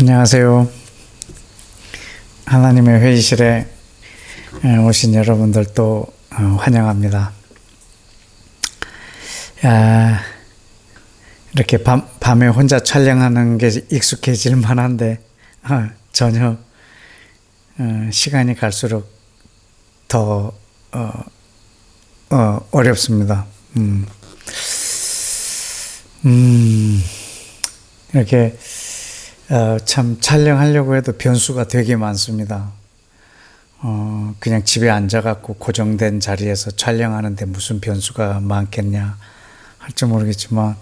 안녕하세요. 하나님의 회의실에 오신 여러분들 또 환영합니다. 이렇게 밤에 혼자 촬영하는 게 익숙해질 만한데 전혀 시간이 갈수록 더 어렵습니다. 이렇게 참 촬영하려고 해도 변수가 되게 많습니다. 그냥 집에 앉아갖고 고정된 자리에서 촬영하는데 무슨 변수가 많겠냐 할지 모르겠지만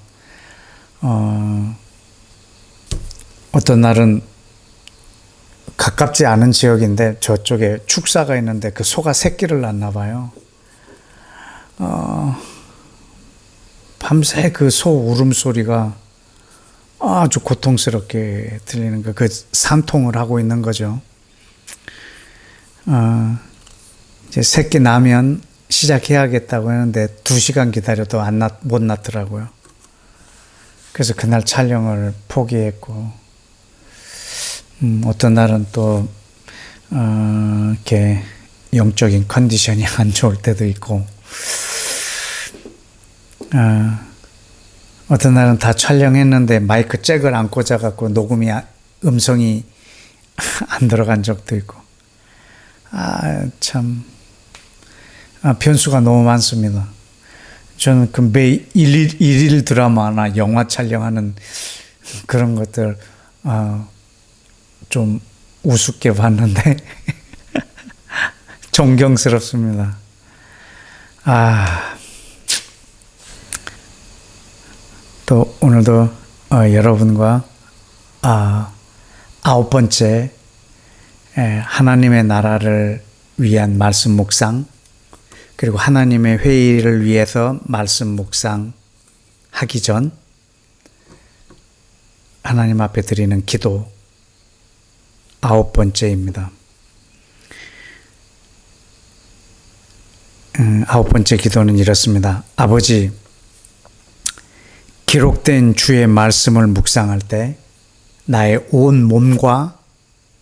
어떤 날은 가깝지 않은 지역인데 저쪽에 축사가 있는데 그 소가 새끼를 낳나 봐요. 밤새 그 소 울음소리가 아주 고통스럽게 들리는 거, 그 산통을 하고 있는 거죠. 이제 새끼 나면 시작해야겠다고 했는데 2시간 기다려도 못 낳더라고요. 그래서 그날 촬영을 포기했고, 어떤 날은 또, 이렇게 영적인 컨디션이 안 좋을 때도 있고, 어떤 날은 다 촬영했는데 마이크 잭을 안 꽂아갖고 음성이 안 들어간 적도 있고. 참, 변수가 너무 많습니다. 저는 그 매일 일일 드라마나 영화 촬영하는 그런 것들, 좀 우습게 봤는데, 존경스럽습니다. 또 오늘도 여러분과 9번째 하나님의 나라를 위한 말씀 묵상, 그리고 하나님의 회의를 위해서 말씀 묵상 하기 전 하나님 앞에 드리는 기도 9번째입니다. 9번째 기도는 이렇습니다. 아버지, 기록된 주의 말씀을 묵상할 때 나의 온 몸과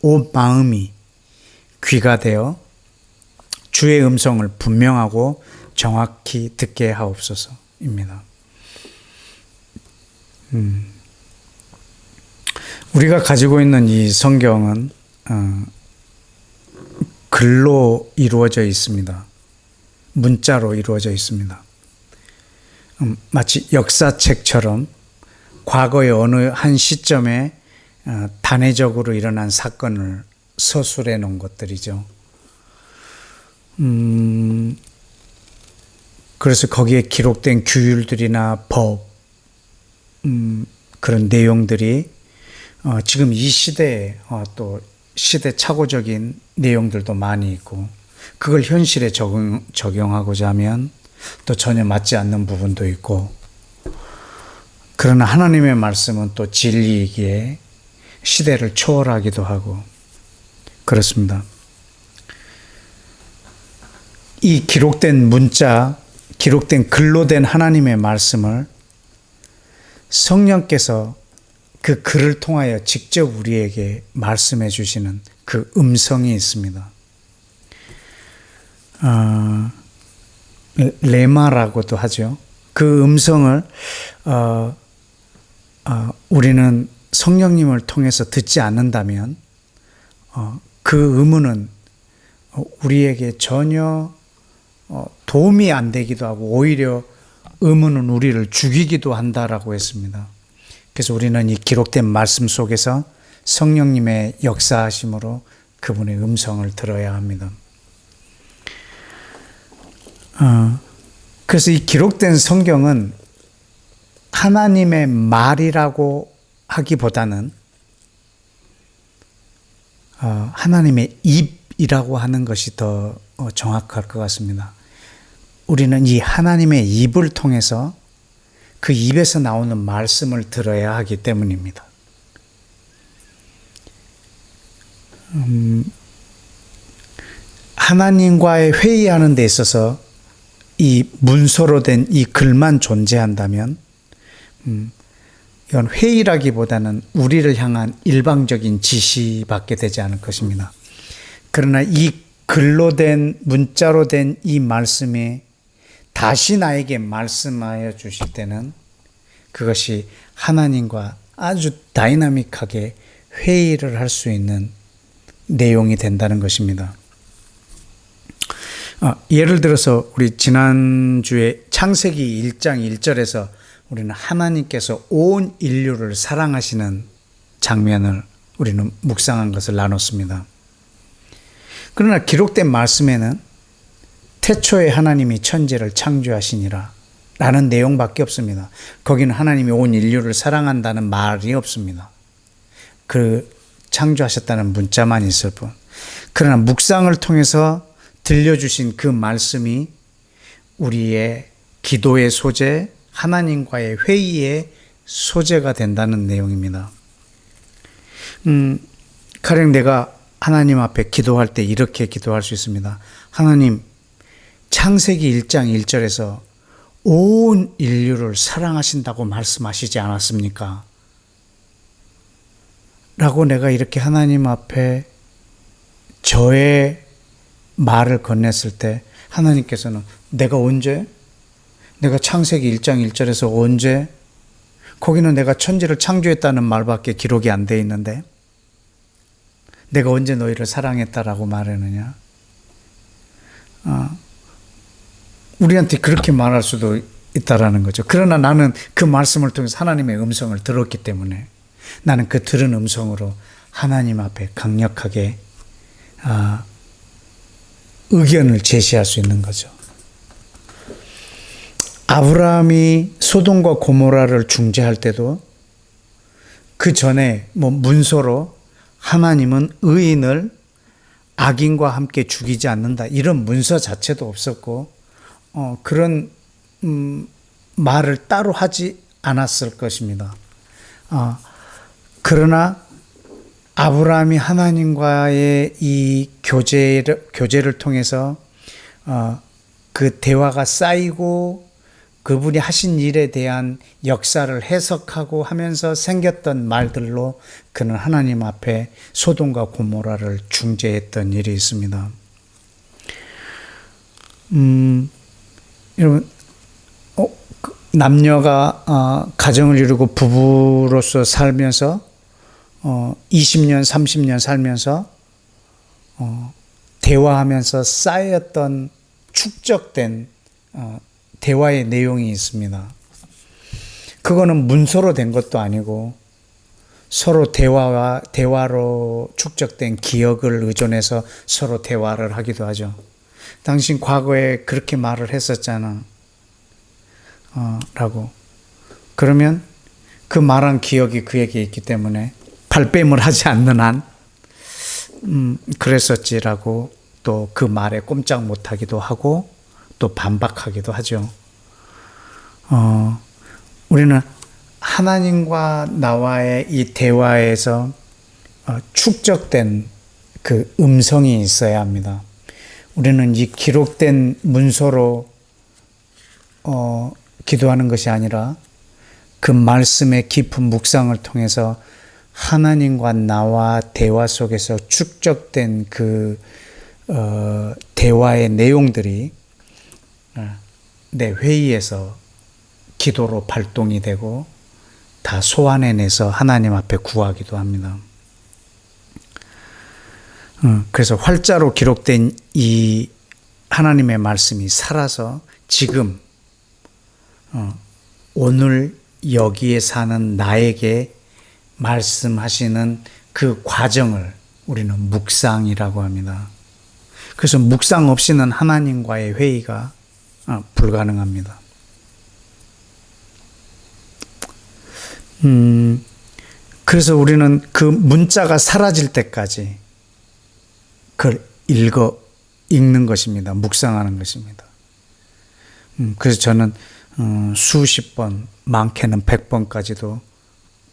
온 마음이 귀가 되어 주의 음성을 분명하고 정확히 듣게 하옵소서입니다. 우리가 가지고 있는 이 성경은 글로 이루어져 있습니다. 문자로 이루어져 있습니다. 마치 역사책처럼 과거의 어느 한 시점에 단회적으로 일어난 사건을 서술해 놓은 것들이죠. 그래서 거기에 기록된 규율들이나 법, 그런 내용들이 지금 이 시대에 또 시대착오적인 내용들도 많이 있고, 그걸 현실에 적용하고자 하면 또 전혀 맞지 않는 부분도 있고, 그러나 하나님의 말씀은 또 진리이기에 시대를 초월하기도 하고 그렇습니다. 이 기록된 문자, 기록된 글로 된 하나님의 말씀을 성령께서 그 글을 통하여 직접 우리에게 말씀해 주시는 그 음성이 있습니다. 레마라고도 하죠. 그 음성을 우리는 성령님을 통해서 듣지 않는다면 그 의문은 우리에게 전혀 도움이 안 되기도 하고 오히려 의문은 우리를 죽이기도 한다라고 했습니다. 그래서 우리는 이 기록된 말씀 속에서 성령님의 역사하심으로 그분의 음성을 들어야 합니다. 그래서 이 기록된 성경은 하나님의 말이라고 하기보다는 하나님의 입이라고 하는 것이 더 정확할 것 같습니다. 우리는 이 하나님의 입을 통해서 그 입에서 나오는 말씀을 들어야 하기 때문입니다. 하나님과의 회의하는 데 있어서 이 문서로 된 이 글만 존재한다면 이건 회의라기보다는 우리를 향한 일방적인 지시밖에 되지 않을 것입니다. 그러나 이 글로 된, 문자로 된 이 말씀이 다시 나에게 말씀하여 주실 때는 그것이 하나님과 아주 다이나믹하게 회의를 할 수 있는 내용이 된다는 것입니다. 예를 들어서 우리 지난주에 창세기 1장 1절에서 우리는 하나님께서 온 인류를 사랑하시는 장면을 우리는 묵상한 것을 나눴습니다. 그러나 기록된 말씀에는 태초에 하나님이 천지를 창조하시니라 라는 내용밖에 없습니다. 거기는 하나님이 온 인류를 사랑한다는 말이 없습니다. 그 창조하셨다는 문자만 있을 뿐. 그러나 묵상을 통해서 들려주신 그 말씀이 우리의 기도의 소재, 하나님과의 회의의 소재가 된다는 내용입니다. 가령 내가 하나님 앞에 기도할 때 이렇게 기도할 수 있습니다. 하나님, 창세기 1장 1절에서 온 인류를 사랑하신다고 말씀하시지 않았습니까? 라고 내가 이렇게 하나님 앞에 저의 말을 건넸을 때 하나님께서는 내가 언제? 내가 창세기 1장 1절에서 언제? 거기는 내가 천지를 창조했다는 말밖에 기록이 안 돼 있는데 내가 언제 너희를 사랑했다라고 말하느냐? 우리한테 그렇게 말할 수도 있다라는 거죠. 그러나 나는 그 말씀을 통해서 하나님의 음성을 들었기 때문에 나는 그 들은 음성으로 하나님 앞에 강력하게 의견을 제시할 수 있는 거죠. 아브라함이 소돔과 고모라를 중재할 때도 그 전에 문서로 하나님은 의인을 악인과 함께 죽이지 않는다 이런 문서 자체도 없었고 그런 말을 따로 하지 않았을 것입니다. 그러나 아브라함이 하나님과의 이 교제를 통해서 그 대화가 쌓이고 그분이 하신 일에 대한 역사를 해석하고 하면서 생겼던 말들로 그는 하나님 앞에 소돔과 고모라를 중재했던 일이 있습니다. 여러분, 남녀가 가정을 이루고 부부로서 살면서 20년, 30년 살면서 대화하면서 쌓였던 축적된 대화의 내용이 있습니다. 그거는 문서로 된 것도 아니고 서로 대화로 축적된 기억을 의존해서 서로 대화를 하기도 하죠. 당신 과거에 그렇게 말을 했었잖아. 라고. 그러면 그 말한 기억이 그에게 있기 때문에 발뺌을 하지 않는 한 그랬었지라고 또 그 말에 꼼짝 못하기도 하고 또 반박하기도 하죠. 우리는 하나님과 나와의 이 대화에서 축적된 그 음성이 있어야 합니다. 우리는 이 기록된 문서로 기도하는 것이 아니라 그 말씀의 깊은 묵상을 통해서 하나님과 나와 대화 속에서 축적된 그 대화의 내용들이 내 회의에서 기도로 발동이 되고 다 소환해내서 하나님 앞에 구하기도 합니다. 그래서 활자로 기록된 이 하나님의 말씀이 살아서 지금 오늘 여기에 사는 나에게 말씀하시는 그 과정을 우리는 묵상이라고 합니다. 그래서 묵상 없이는 하나님과의 회의가 불가능합니다. 그래서 우리는 그 문자가 사라질 때까지 그걸 읽는 것입니다. 묵상하는 것입니다. 그래서 저는 수십 번, 많게는 100번까지도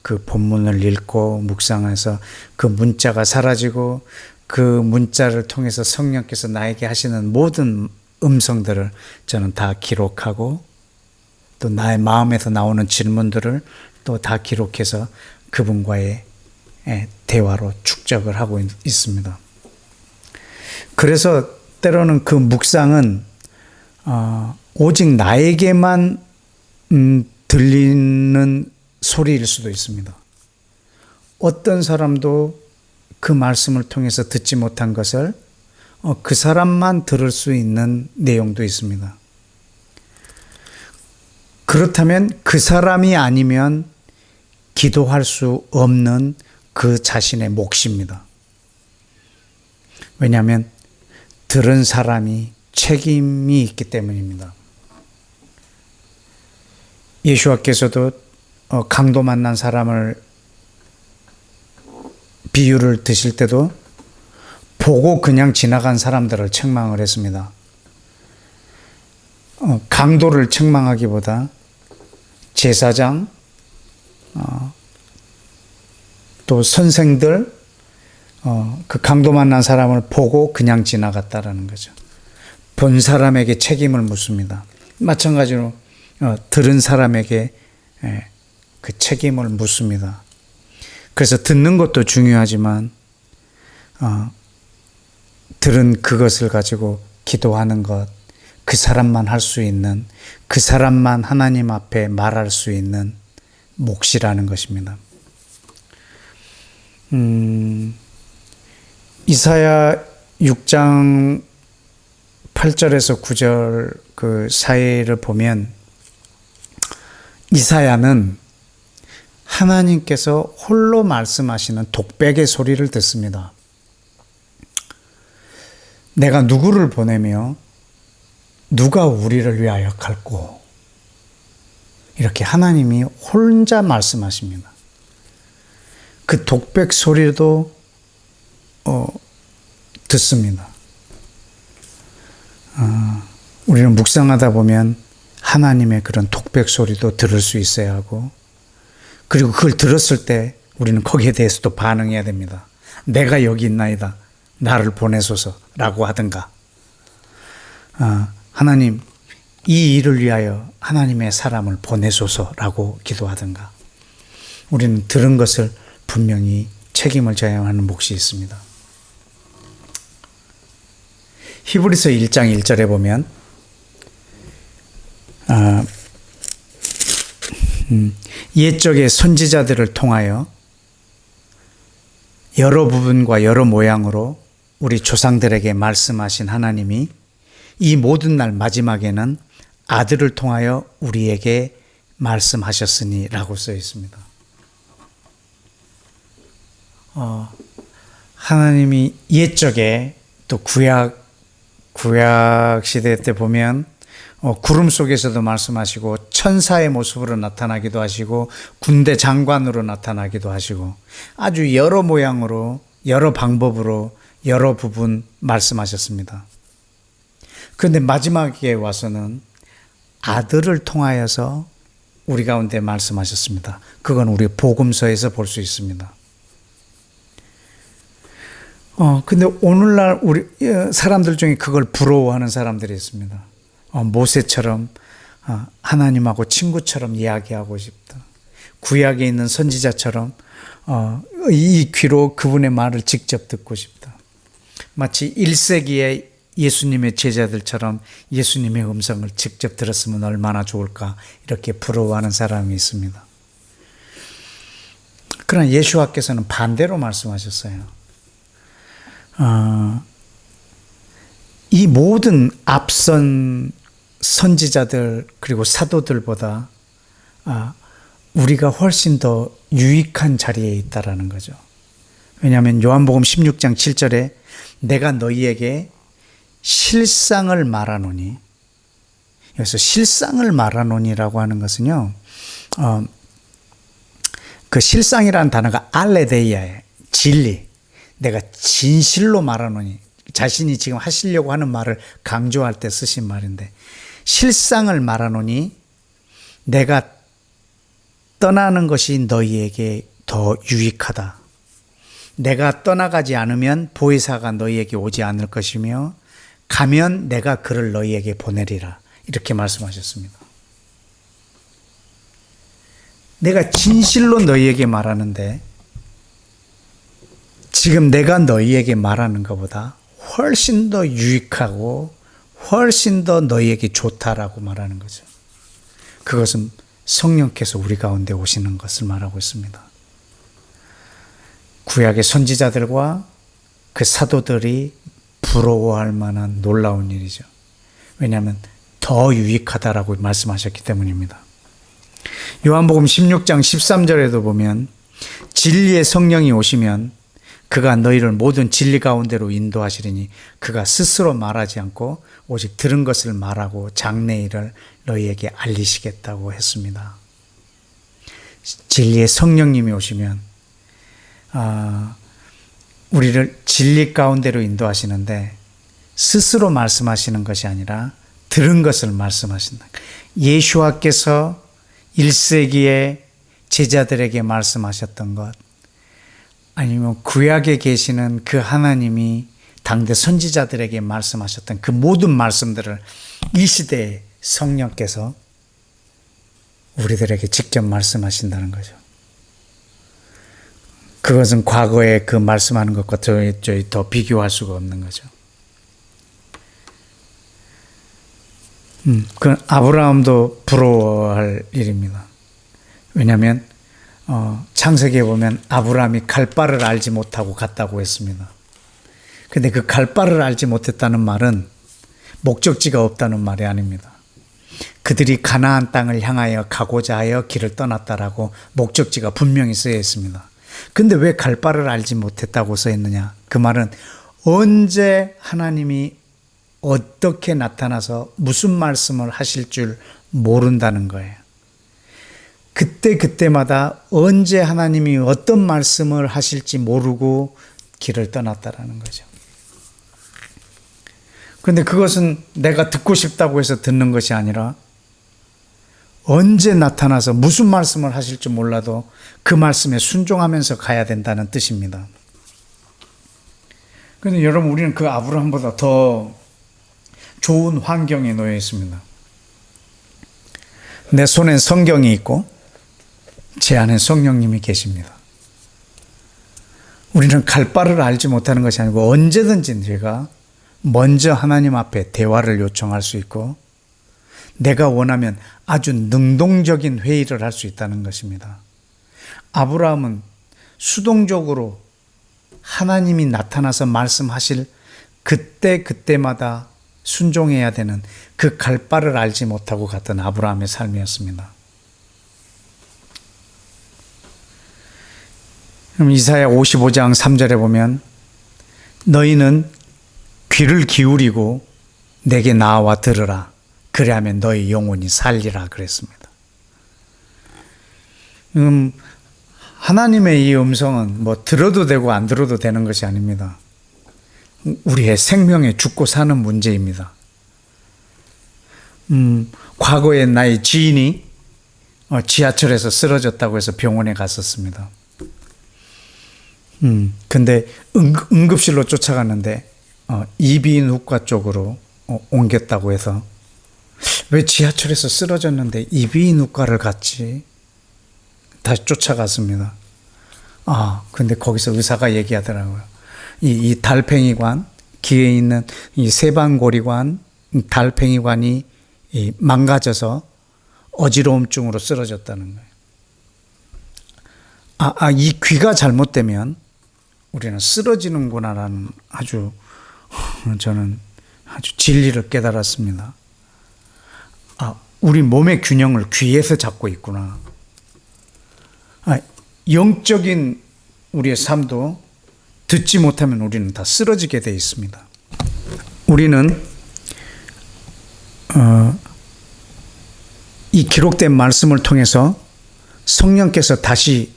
그 본문을 읽고 묵상해서 그 문자가 사라지고 그 문자를 통해서 성령께서 나에게 하시는 모든 음성들을 저는 다 기록하고 또 나의 마음에서 나오는 질문들을 또 다 기록해서 그분과의 대화로 축적을 하고 있습니다. 그래서 때로는 그 묵상은 오직 나에게만 들리는 소리일 수도 있습니다. 어떤 사람도 그 말씀을 통해서 듣지 못한 것을 그 사람만 들을 수 있는 내용도 있습니다. 그렇다면 그 사람이 아니면 기도할 수 없는 그 자신의 몫입니다. 왜냐하면 들은 사람이 책임이 있기 때문입니다. 예수와께서도 강도 만난 사람을 비유를 드실 때도 보고 그냥 지나간 사람들을 책망을 했습니다. 강도를 책망하기보다 제사장, 또 선생들, 그 강도 만난 사람을 보고 그냥 지나갔다라는 거죠. 본 사람에게 책임을 묻습니다. 마찬가지로 들은 사람에게 그 책임을 묻습니다. 그래서 듣는 것도 중요하지만 들은 그것을 가지고 기도하는 것, 그 사람만 할 수 있는, 그 사람만 하나님 앞에 말할 수 있는 몫이라는 것입니다. 이사야 6장 8절에서 9절 그 사이를 보면 이사야는 하나님께서 홀로 말씀하시는 독백의 소리를 듣습니다. 내가 누구를 보내며 누가 우리를 위하여 갈고, 이렇게 하나님이 혼자 말씀하십니다. 그 독백 소리도 듣습니다. 우리는 묵상하다 보면 하나님의 그런 독백 소리도 들을 수 있어야 하고, 그리고 그걸 들었을 때 우리는 거기에 대해서도 반응해야 됩니다. 내가 여기 있나이다, 나를 보내소서라고 하든가, 하나님 이 일을 위하여 하나님의 사람을 보내소서라고 기도하든가, 우리는 들은 것을 분명히 책임을 져야 하는 몫이 있습니다. 히브리서 1장 1절에 보면 옛적의 선지자들을 통하여 여러 부분과 여러 모양으로 우리 조상들에게 말씀하신 하나님이 이 모든 날 마지막에는 아들을 통하여 우리에게 말씀하셨으니 라고 써 있습니다. 하나님이 옛적에 또 구약 시대 때 보면 구름 속에서도 말씀하시고 천사의 모습으로 나타나기도 하시고 군대 장관으로 나타나기도 하시고 아주 여러 모양으로 여러 방법으로 여러 부분 말씀하셨습니다. 그런데 마지막에 와서는 아들을 통하여서 우리 가운데 말씀하셨습니다. 그건 우리 복음서에서 볼 수 있습니다. 근데 오늘날 우리 사람들 중에 그걸 부러워하는 사람들이 있습니다. 모세처럼 하나님하고 친구처럼 이야기하고 싶다. 구약에 있는 선지자처럼 이 귀로 그분의 말을 직접 듣고 싶다. 마치 1세기의 예수님의 제자들처럼 예수님의 음성을 직접 들었으면 얼마나 좋을까, 이렇게 부러워하는 사람이 있습니다. 그러나 예수와께서는 반대로 말씀하셨어요. 이 모든 앞선 선지자들 그리고 사도들보다 우리가 훨씬 더 유익한 자리에 있다라는 거죠. 왜냐하면 요한복음 16장 7절에 내가 너희에게 실상을 말하노니, 여기서 실상을 말하노니라고 하는 것은요, 그 실상이라는 단어가 알레데이아예요. 진리, 내가 진실로 말하노니, 자신이 지금 하시려고 하는 말을 강조할 때 쓰신 말인데, 실상을 말하노니 내가 떠나는 것이 너희에게 더 유익하다. 내가 떠나가지 않으면 보혜사가 너희에게 오지 않을 것이며 가면 내가 그를 너희에게 보내리라. 이렇게 말씀하셨습니다. 내가 진실로 너희에게 말하는데 지금 내가 너희에게 말하는 것보다 훨씬 더 유익하고 훨씬 더 너희에게 좋다라고 말하는 거죠. 그것은 성령께서 우리 가운데 오시는 것을 말하고 있습니다. 구약의 선지자들과 그 사도들이 부러워할 만한 놀라운 일이죠. 왜냐하면 더 유익하다라고 말씀하셨기 때문입니다. 요한복음 16장 13절에도 보면 진리의 성령이 오시면 그가 너희를 모든 진리 가운데로 인도하시리니 그가 스스로 말하지 않고 오직 들은 것을 말하고 장래일을 너희에게 알리시겠다고 했습니다. 진리의 성령님이 오시면 우리를 진리 가운데로 인도하시는데 스스로 말씀하시는 것이 아니라 들은 것을 말씀하신다. 예수와께서 1세기에 제자들에게 말씀하셨던 것, 아니면 구약에 계시는 그 하나님이 당대 선지자들에게 말씀하셨던 그 모든 말씀들을 이 시대에 성령께서 우리들에게 직접 말씀하신다는 거죠. 그것은 과거에 그 말씀하는 것과 더 비교할 수가 없는 거죠. 그건 아브라함도 부러워할 일입니다. 왜냐하면 창세기에 보면 아브라함이 갈 바를 알지 못하고 갔다고 했습니다. 근데 그 갈 바를 알지 못했다는 말은 목적지가 없다는 말이 아닙니다. 그들이 가나안 땅을 향하여 가고자 하여 길을 떠났다라고 목적지가 분명히 쓰여 있습니다. 근데 왜 갈 바를 알지 못했다고 써 있느냐? 그 말은 언제 하나님이 어떻게 나타나서 무슨 말씀을 하실 줄 모른다는 거예요. 그때마다 언제 하나님이 어떤 말씀을 하실지 모르고 길을 떠났다라는 거죠. 그런데 그것은 내가 듣고 싶다고 해서 듣는 것이 아니라 언제 나타나서 무슨 말씀을 하실지 몰라도 그 말씀에 순종하면서 가야 된다는 뜻입니다. 그런데 여러분, 우리는 그 아브라함보다 더 좋은 환경에 놓여 있습니다. 내 손엔 성경이 있고 제 안에 성령님이 계십니다. 우리는 갈 바를 알지 못하는 것이 아니고 언제든지 제가 먼저 하나님 앞에 대화를 요청할 수 있고 내가 원하면 아주 능동적인 회의를 할 수 있다는 것입니다. 아브라함은 수동적으로 하나님이 나타나서 말씀하실 그때마다 순종해야 되는 그 갈 바를 알지 못하고 갔던 아브라함의 삶이었습니다. 그럼 이사야 55장 3절에 보면 너희는 귀를 기울이고 내게 나와 들으라. 그래야면 너희 영혼이 살리라 그랬습니다. 하나님의 이 음성은 뭐 들어도 되고 안 들어도 되는 것이 아닙니다. 우리의 생명에 죽고 사는 문제입니다. 과거에 나의 지인이 지하철에서 쓰러졌다고 해서 병원에 갔었습니다. 근데 응급실로 쫓아갔는데 이비인후과 쪽으로 옮겼다고 해서 왜 지하철에서 쓰러졌는데 이비인후과를 갔지? 다시 쫓아갔습니다. 근데 거기서 의사가 얘기하더라고요. 이 달팽이관, 귀에 있는 이 세방고리관, 달팽이관이 망가져서 어지러움증으로 쓰러졌다는 거예요. 이 귀가 잘못되면 우리는 쓰러지는구나라는 저는 아주 진리를 깨달았습니다. 우리 몸의 균형을 귀에서 잡고 있구나. 영적인 우리의 삶도 듣지 못하면 우리는 다 쓰러지게 되어 있습니다. 우리는 이 기록된 말씀을 통해서 성령께서 다시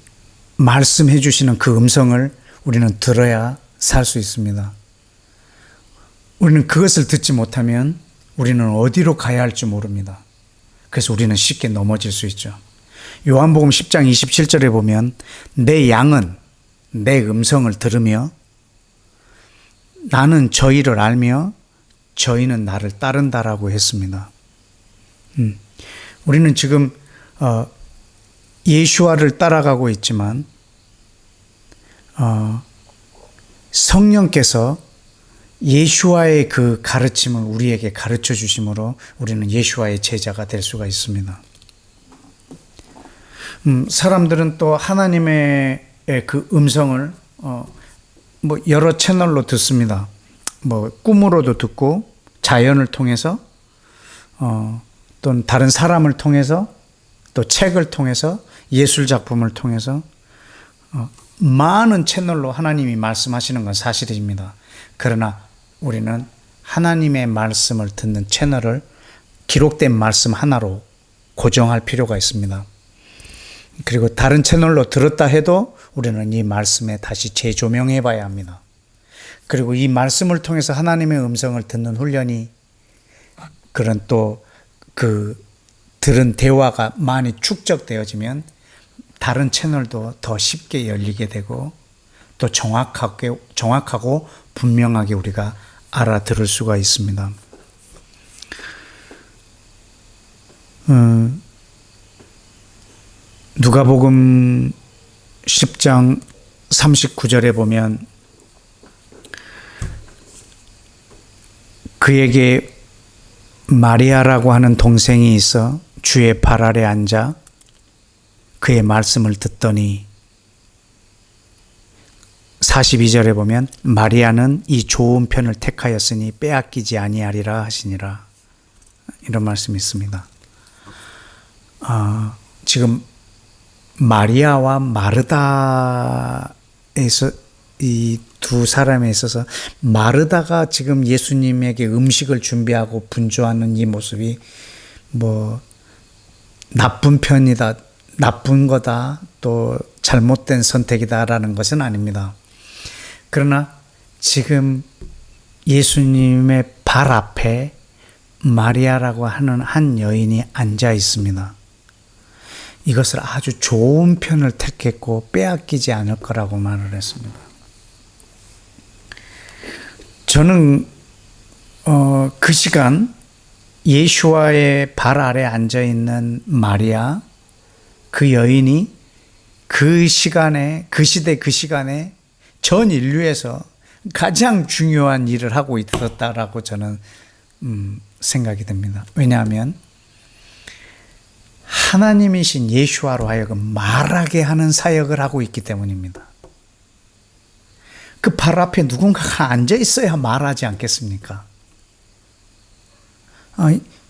말씀해 주시는 그 음성을 우리는 들어야 살 수 있습니다. 우리는 그것을 듣지 못하면 우리는 어디로 가야 할지 모릅니다. 그래서 우리는 쉽게 넘어질 수 있죠. 요한복음 10장 27절에 보면 내 양은 내 음성을 들으며 나는 저희를 알며 저희는 나를 따른다라고 했습니다. 우리는 지금 예수와를 따라가고 있지만 성령께서 예수와의 그 가르침을 우리에게 가르쳐 주심으로 우리는 예수와의 제자가 될 수가 있습니다. 사람들은 또 하나님의 그 음성을 뭐 여러 채널로 듣습니다. 뭐 꿈으로도 듣고 자연을 통해서 또는 다른 사람을 통해서 또 책을 통해서 예술 작품을 통해서 많은 채널로 하나님이 말씀하시는 건 사실입니다. 그러나 우리는 하나님의 말씀을 듣는 채널을 기록된 말씀 하나로 고정할 필요가 있습니다. 그리고 다른 채널로 들었다 해도 우리는 이 말씀에 다시 재조명해 봐야 합니다. 그리고 이 말씀을 통해서 하나님의 음성을 듣는 훈련이 그런 또 그 들은 대화가 많이 축적되어지면 다른 채널도 더 쉽게 열리게 되고 또 정확하고 분명하게 우리가 알아들을 수가 있습니다. 누가복음 10장 39절에 보면 그에게 마리아라고 하는 동생이 있어 주의 발 아래 앉아 그의 말씀을 듣더니 42절에 보면 마리아는 이 좋은 편을 택하였으니 빼앗기지 아니하리라 하시니라. 이런 말씀이 있습니다. 지금 마리아와 마르다에서 이 두 사람에 있어서 마르다가 지금 예수님에게 음식을 준비하고 분주하는 이 모습이 뭐 나쁜 편이다, 나쁜 거다, 또 잘못된 선택이다라는 것은 아닙니다. 그러나 지금 예수님의 발 앞에 마리아라고 하는 한 여인이 앉아 있습니다. 이것을 아주 좋은 편을 택했고 빼앗기지 않을 거라고 말을 했습니다. 저는 그 시간 예수와의 발 아래 앉아 있는 마리아, 그 여인이 그 시간에, 그 시대 그 시간에 전 인류에서 가장 중요한 일을 하고 있었다라고 저는 생각이 듭니다. 왜냐하면 하나님이신 예수와로 하여금 말하게 하는 사역을 하고 있기 때문입니다. 그 발 앞에 누군가가 앉아 있어야 말하지 않겠습니까?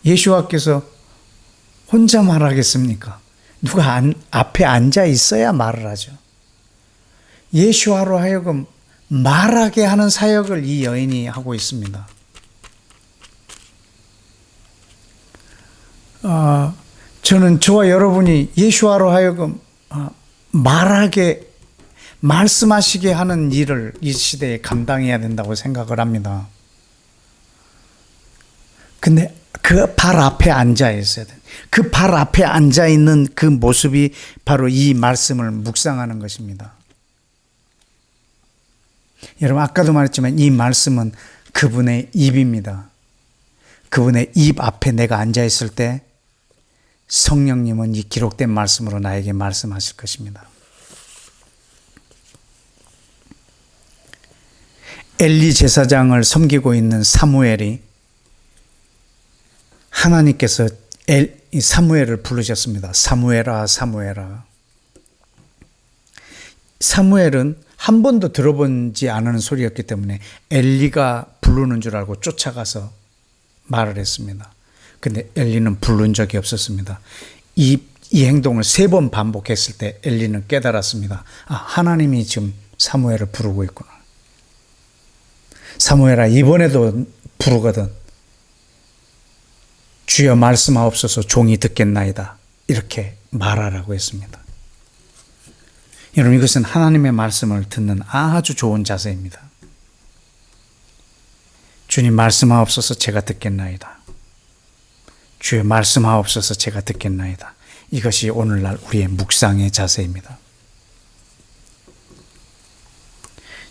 예수와께서 혼자 말하겠습니까? 누가 앞에 앉아 있어야 말을 하죠. 예수와로 하여금 말하게 하는 사역을 이 여인이 하고 있습니다. 저는 저와 여러분이 예수와로 하여금 말하게, 말씀하시게 하는 일을 이 시대에 감당해야 된다고 생각을 합니다. 근데 그 발 앞에 앉아 있어야 돼. 그 발 앞에 앉아 있는 그 모습이 바로 이 말씀을 묵상하는 것입니다. 여러분, 아까도 말했지만 이 말씀은 그분의 입입니다. 그분의 입 앞에 내가 앉아 있을 때 성령님은 이 기록된 말씀으로 나에게 말씀하실 것입니다. 엘리 제사장을 섬기고 있는 사무엘이 하나님께서 사무엘을 부르셨습니다. 사무엘아, 사무엘아. 사무엘은 한 번도 들어본지 않은 소리였기 때문에 엘리가 부르는 줄 알고 쫓아가서 말을 했습니다. 근데 엘리는 부른 적이 없었습니다. 이 행동을 3번 반복했을 때 엘리는 깨달았습니다. 하나님이 지금 사무엘을 부르고 있구나. 사무엘아, 이번에도 부르거든. 주여 말씀하옵소서, 종이 듣겠나이다. 이렇게 말하라고 했습니다. 여러분, 이것은 하나님의 말씀을 듣는 아주 좋은 자세입니다. 주님 말씀하옵소서, 제가 듣겠나이다. 주여 말씀하옵소서, 제가 듣겠나이다. 이것이 오늘날 우리의 묵상의 자세입니다.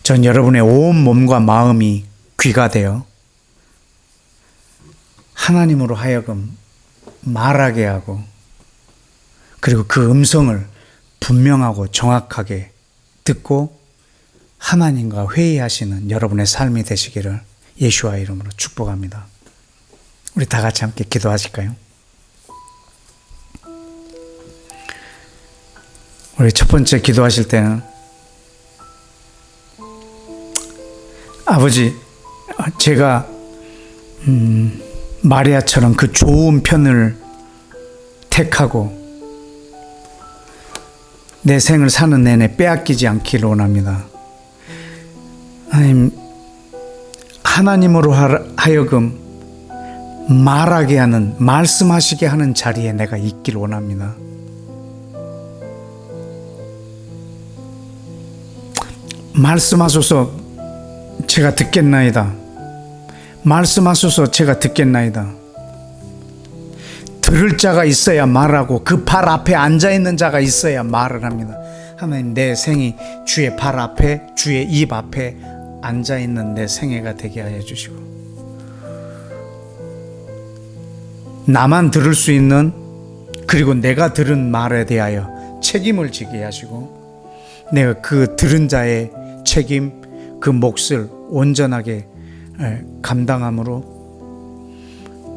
전 여러분의 온 몸과 마음이 귀가 되어 하나님으로 하여금 말하게 하고, 그리고 그 음성을 분명하고 정확하게 듣고 하나님과 회의하시는 여러분의 삶이 되시기를 예수와 이름으로 축복합니다. 우리 다 같이 함께 기도하실까요? 우리 첫 번째 기도하실 때는 아버지, 제가 마리아처럼 그 좋은 편을 택하고 내 생을 사는 내내 빼앗기지 않기를 원합니다. 하나님, 하나님으로 하여금 말하게 하는, 말씀하시게 하는 자리에 내가 있기를 원합니다. 말씀하소서 제가 듣겠나이다. 말씀하소서 제가 듣겠나이다. 들을 자가 있어야 말하고 그 발 앞에 앉아있는 자가 있어야 말을 합니다. 하나님, 내 생이 주의 발 앞에, 주의 입 앞에 앉아있는 내 생애가 되게 하여 주시고, 나만 들을 수 있는, 그리고 내가 들은 말에 대하여 책임을 지게 하시고, 내가 그 들은 자의 책임, 그 몫을 온전하게 감당함으로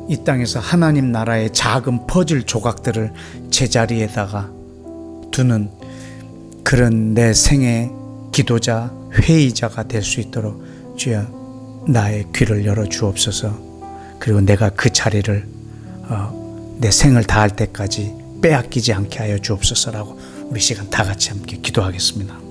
이 땅에서 하나님 나라의 작은 퍼즐 조각들을 제자리에다가 두는 그런 내 생의 기도자, 회의자가 될 수 있도록 주여 나의 귀를 열어 주옵소서. 그리고 내가 그 자리를 내 생을 다할 때까지 빼앗기지 않게 하여 주옵소서라고 우리 시간 다 같이 함께 기도하겠습니다.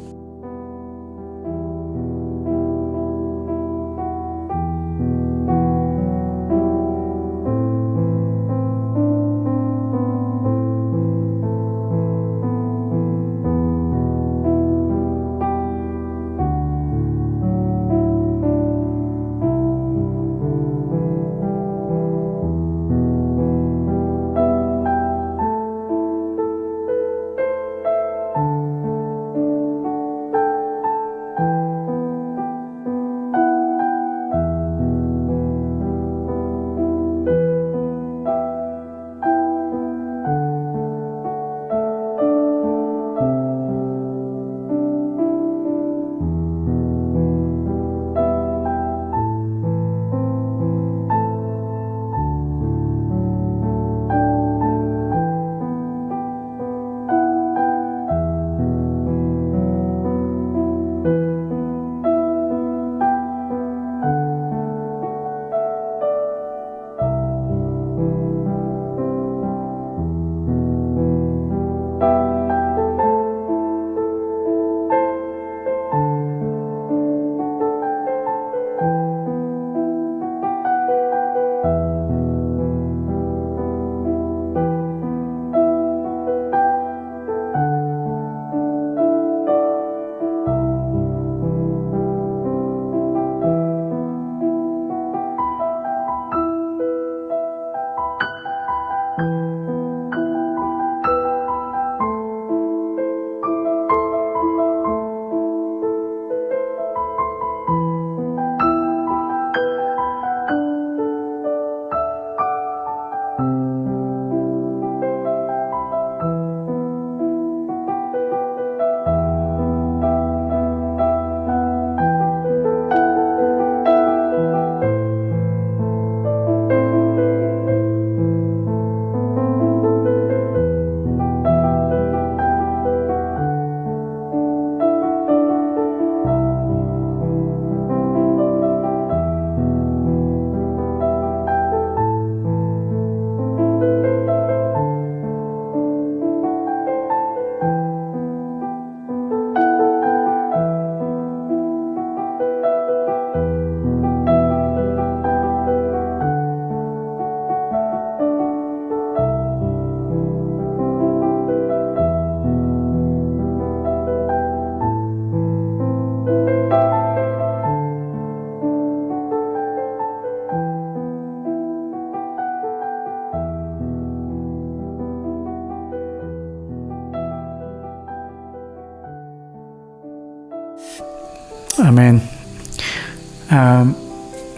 아멘.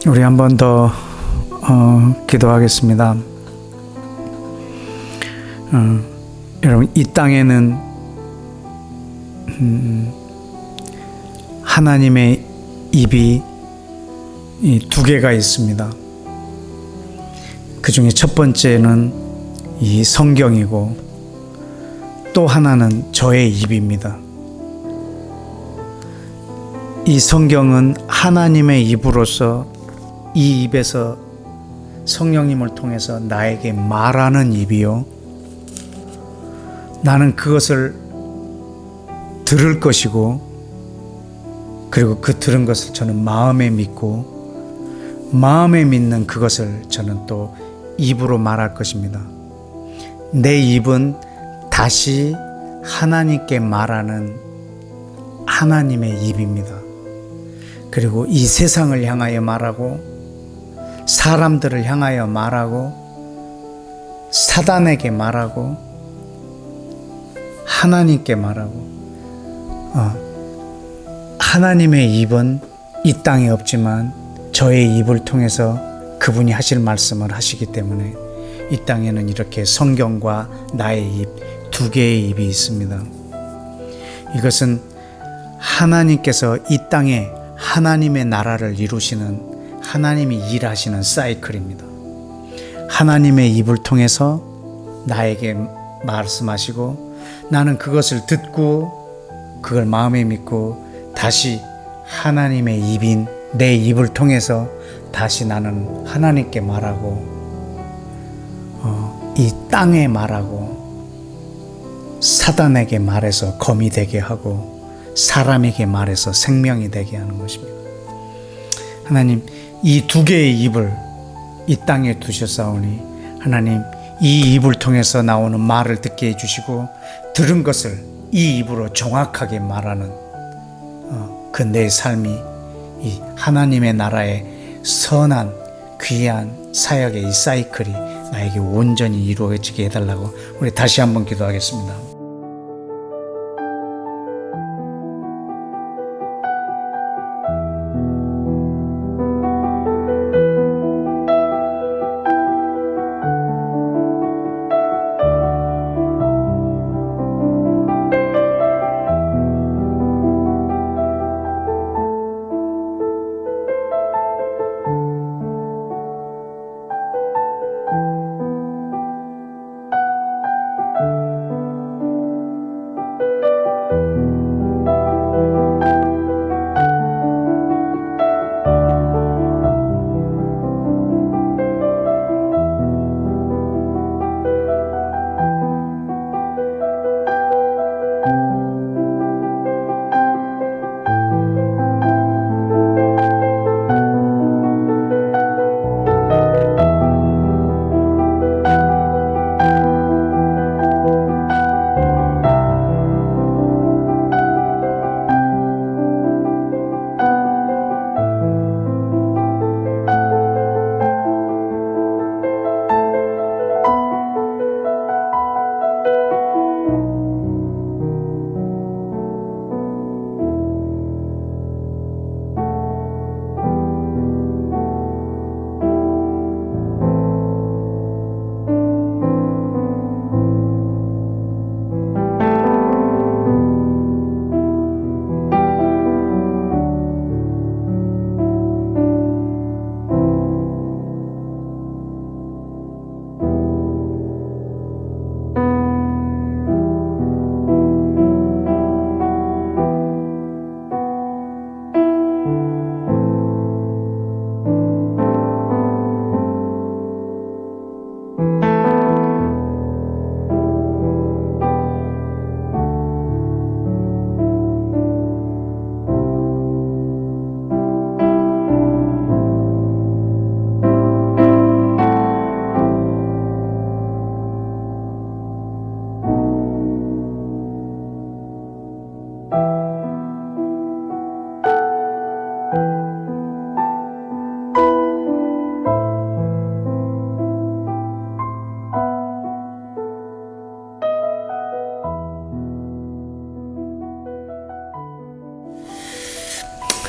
우리 한 번 더 기도하겠습니다. 여러분, 이 땅에는 하나님의 입이 이 두 개가 있습니다. 그 중에 첫 번째는 이 성경이고 또 하나는 저의 입입니다. 이 성경은 하나님의 입으로서 이 입에서 성령님을 통해서 나에게 말하는 입이요. 나는 그것을 들을 것이고 그리고 그 들은 것을 저는 마음에 믿고 마음에 믿는 그것을 저는 또 입으로 말할 것입니다. 내 입은 다시 하나님께 말하는 하나님의 입입니다. 그리고 이 세상을 향하여 말하고 사람들을 향하여 말하고 사단에게 말하고 하나님께 말하고 하나님의 입은 이 땅에 없지만 저의 입을 통해서 그분이 하실 말씀을 하시기 때문에 이 땅에는 이렇게 성경과 나의 입 두 개의 입이 있습니다. 이것은 하나님께서 이 땅에 하나님의 나라를 이루시는 하나님이 일하시는 사이클입니다. 하나님의 입을 통해서 나에게 말씀하시고 나는 그것을 듣고 그걸 마음에 믿고 다시 하나님의 입인 내 입을 통해서 다시 나는 하나님께 말하고 이 땅에 말하고 사단에게 말해서 검이 되게 하고 사람에게 말해서 생명이 되게 하는 것입니다. 하나님 이 두 개의 입을 이 땅에 두셨사오니 하나님 이 입을 통해서 나오는 말을 듣게 해주시고 들은 것을 이 입으로 정확하게 말하는 그 내 삶이 이 하나님의 나라의 선한 귀한 사역의 이 사이클이 나에게 온전히 이루어지게 해달라고 우리 다시 한번 기도하겠습니다.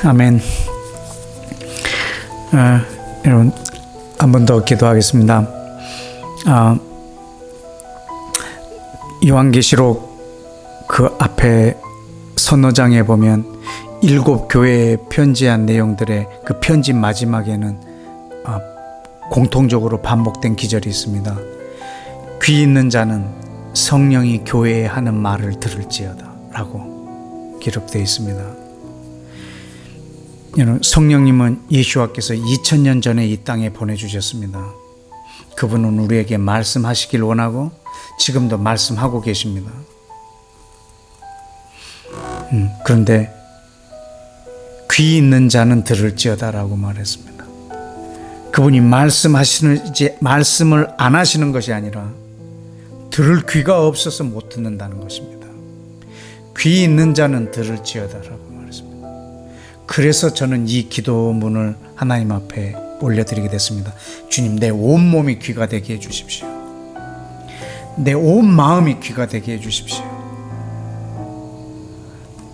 아멘. 여러분 한 번 더 기도하겠습니다. 요한계시록 그 앞에 선어장에 보면 7 교회에 편지한 내용들의 그 편지 마지막에는 공통적으로 반복된 기절이 있습니다. 귀 있는 자는 성령이 교회에 하는 말을 들을지어다 라고 기록되어 있습니다. 성령님은 예수와께서 2000년 전에 이 땅에 보내주셨습니다. 그분은 우리에게 말씀하시길 원하고 지금도 말씀하고 계십니다. 그런데 귀 있는 자는 들을지어다 라고 말했습니다. 그분이 말씀을 안 하시는 것이 아니라 들을 귀가 없어서 못 듣는다는 것입니다. 귀 있는 자는 들을지어다 라고 말했습니다. 그래서 저는 이 기도문을 하나님 앞에 올려드리게 됐습니다. 주님, 내 온몸이 귀가 되게 해주십시오. 내 온 마음이 귀가 되게 해주십시오.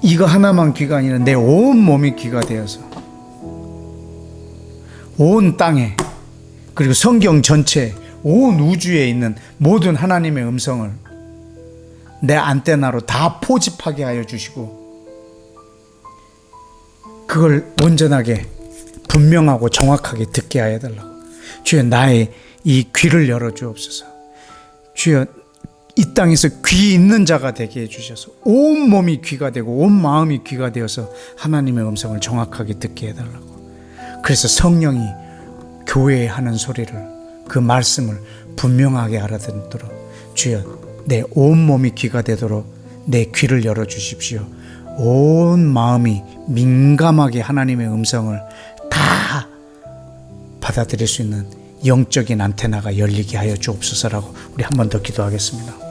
이거 하나만 귀가 아니라 내 온 몸이 귀가 되어서 온 땅에, 그리고 성경 전체 온 우주에 있는 모든 하나님의 음성을 내 안테나로 다 포집하게 하여 주시고 그걸 온전하게 분명하고 정확하게 듣게 하여 달라고. 주여, 나의 이 귀를 열어 주옵소서. 주여, 이 땅에서 귀 있는 자가 되게 해주셔서 온 몸이 귀가 되고 온 마음이 귀가 되어서 하나님의 음성을 정확하게 듣게 해달라고. 그래서 성령이 교회에 하는 소리를, 그 말씀을 분명하게 알아듣도록 주여, 내 온몸이 귀가 되도록 내 귀를 열어주십시오. 온 마음이 민감하게 하나님의 음성을 다 받아들일 수 있는 영적인 안테나가 열리게 하여 주옵소서라고 우리 한 번 더 기도하겠습니다.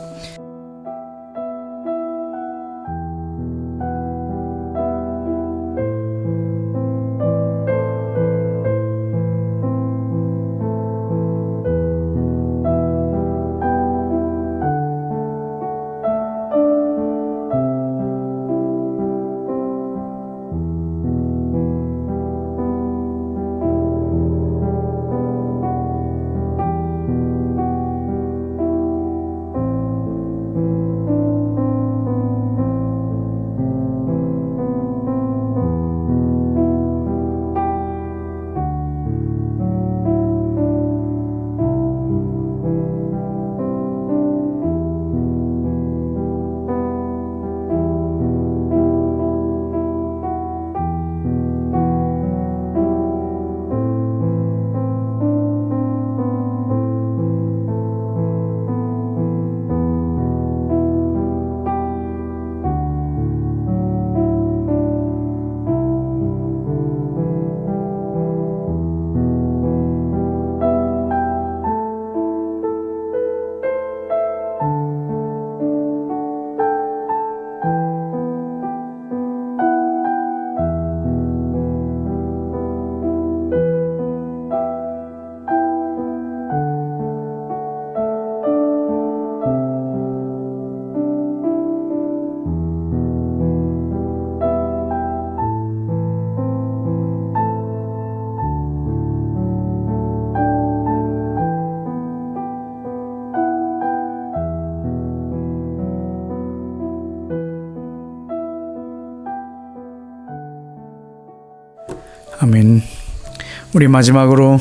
아멘. 우리 마지막으로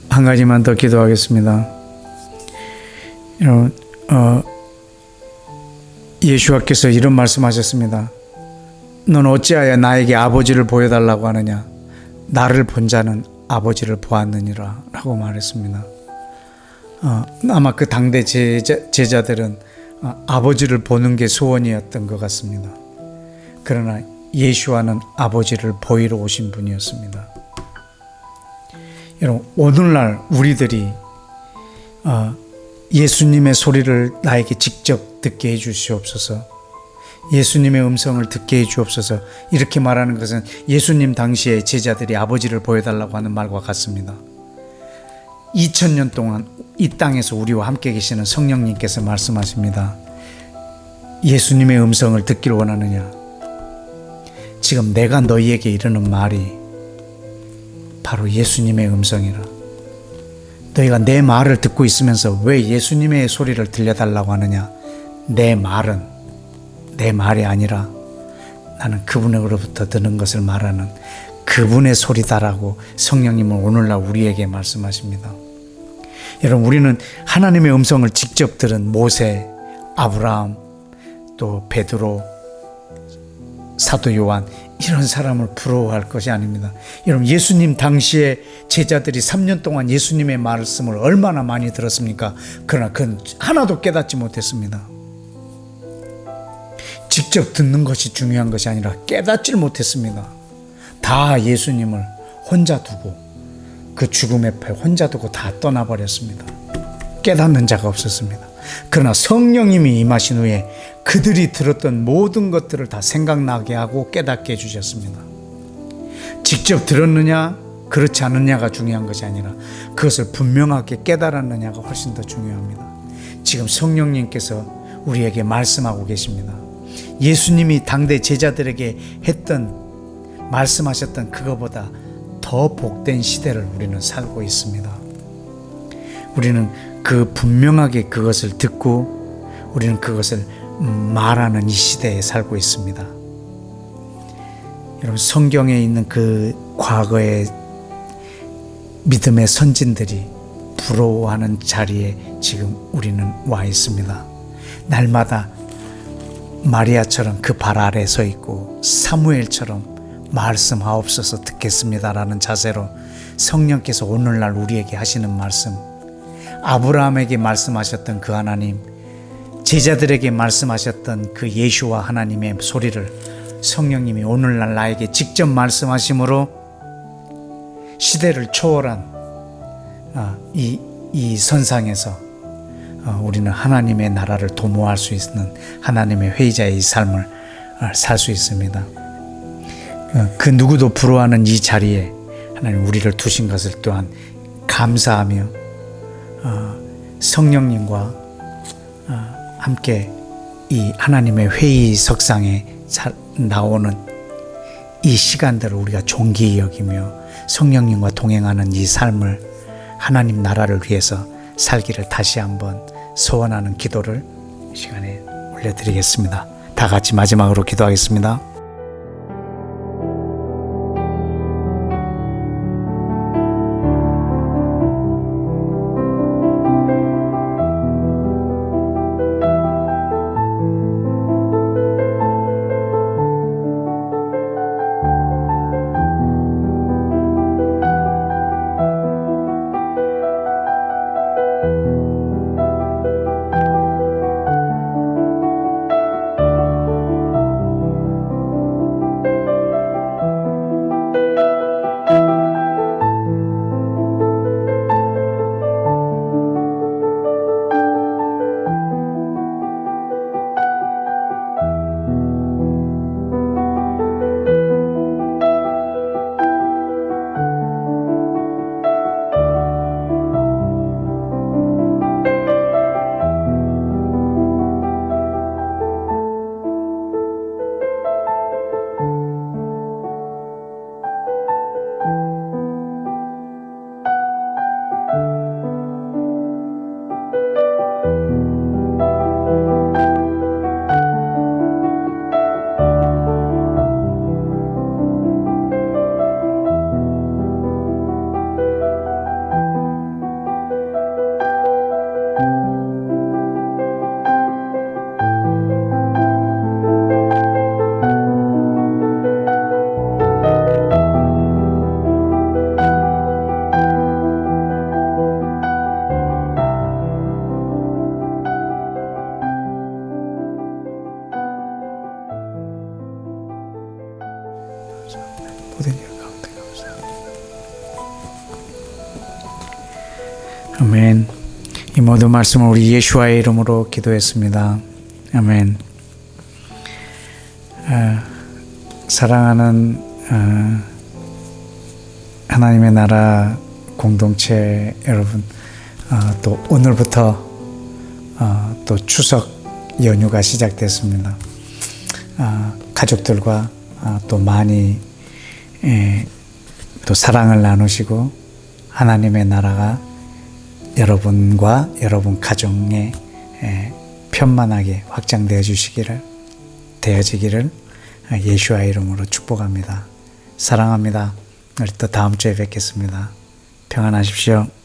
한 가지만 더 기도하겠습니다. 예수와께서 이런 말씀하셨습니다. 넌 어찌하여 나에게 아버지를 보여달라고 하느냐? 나를 본 자는 아버지를 보았느니라 라고 말했습니다. 아마 그 당대 제자들은 아버지를 보는 게 소원이었던 것 같습니다. 그러나 예수와는 아버지를 보이러 오신 분이었습니다. 여러분, 오늘날 우리들이 예수님의 소리를 나에게 직접 듣게 해 주시옵소서. 예수님의 음성을 듣게 해 주옵소서. 이렇게 말하는 것은 예수님 당시에 제자들이 아버지를 보여달라고 하는 말과 같습니다. 2000년 동안 이 땅에서 우리와 함께 계시는 성령님께서 말씀하십니다. 예수님의 음성을 듣기를 원하느냐? 지금 내가 너희에게 이르는 말이 바로 예수님의 음성이라. 너희가 내 말을 듣고 있으면서 왜 예수님의 소리를 들려달라고 하느냐? 내 말은 내 말이 아니라 나는 그분으로부터 듣는 것을 말하는 그분의 소리다라고 성령님은 오늘날 우리에게 말씀하십니다. 여러분, 우리는 하나님의 음성을 직접 들은 모세, 아브라함, 또 베드로, 사도 요한, 이런 사람을 부러워할 것이 아닙니다. 여러분, 예수님 당시에 제자들이 3년 동안 예수님의 말씀을 얼마나 많이 들었습니까? 그러나 그건 하나도 깨닫지 못했습니다. 직접 듣는 것이 중요한 것이 아니라 깨닫질 못했습니다. 다 예수님을 혼자 두고, 그 죽음의 배 혼자 두고 다 떠나버렸습니다. 깨닫는 자가 없었습니다. 그러나 성령님이 임하신 후에 그들이 들었던 모든 것들을 다 생각나게 하고 깨닫게 해주셨습니다. 직접 들었느냐 그렇지 않느냐가 중요한 것이 아니라 그것을 분명하게 깨달았느냐가 훨씬 더 중요합니다. 지금 성령님께서 우리에게 말씀하고 계십니다. 예수님이 당대 제자들에게 말씀하셨던 그거보다 더 복된 시대를 우리는 살고 있습니다. 우리는 그 분명하게 그것을 듣고 우리는 그것을 말하는 이 시대에 살고 있습니다. 여러분, 성경에 있는 그 과거의 믿음의 선진들이 부러워하는 자리에 지금 우리는 와 있습니다. 날마다 마리아처럼 그 발 아래 서 있고 사무엘처럼 말씀하옵소서 듣겠습니다라는 자세로 성령께서 오늘날 우리에게 하시는 말씀, 아브라함에게 말씀하셨던 그 하나님, 제자들에게 말씀하셨던 그 예수와 하나님의 소리를 성령님이 오늘날 나에게 직접 말씀하심으로 시대를 초월한 이 선상에서 우리는 하나님의 나라를 도모할 수 있는 하나님의 회의자의 이 삶을 살 수 있습니다. 그 누구도 부러워하는 이 자리에 하나님 우리를 두신 것을 또한 감사하며 성령님과 함께 이 하나님의 회의석상에 나오는 이 시간들을 우리가 존귀히 여기며 성령님과 동행하는 이 삶을 하나님 나라를 위해서 살기를 다시 한번 소원하는 기도를 이 시간에 올려드리겠습니다. 다 같이 마지막으로 기도하겠습니다. 모든 일 가운데 감사합니다. 아멘. 이 모든 말씀을 우리 예수와의 이름으로 기도했습니다. 아멘. 사랑하는 하나님의 나라 공동체 여러분, 또 오늘부터 또 추석 연휴가 시작됐습니다. 가족들과 또 많이 또 사랑을 나누시고 하나님의 나라가 여러분과 여러분 가정에 편만하게 확장되어 주시기를 되어지기를 예수와 이름으로 축복합니다. 사랑합니다. 우리 또 다음 주에 뵙겠습니다. 평안하십시오.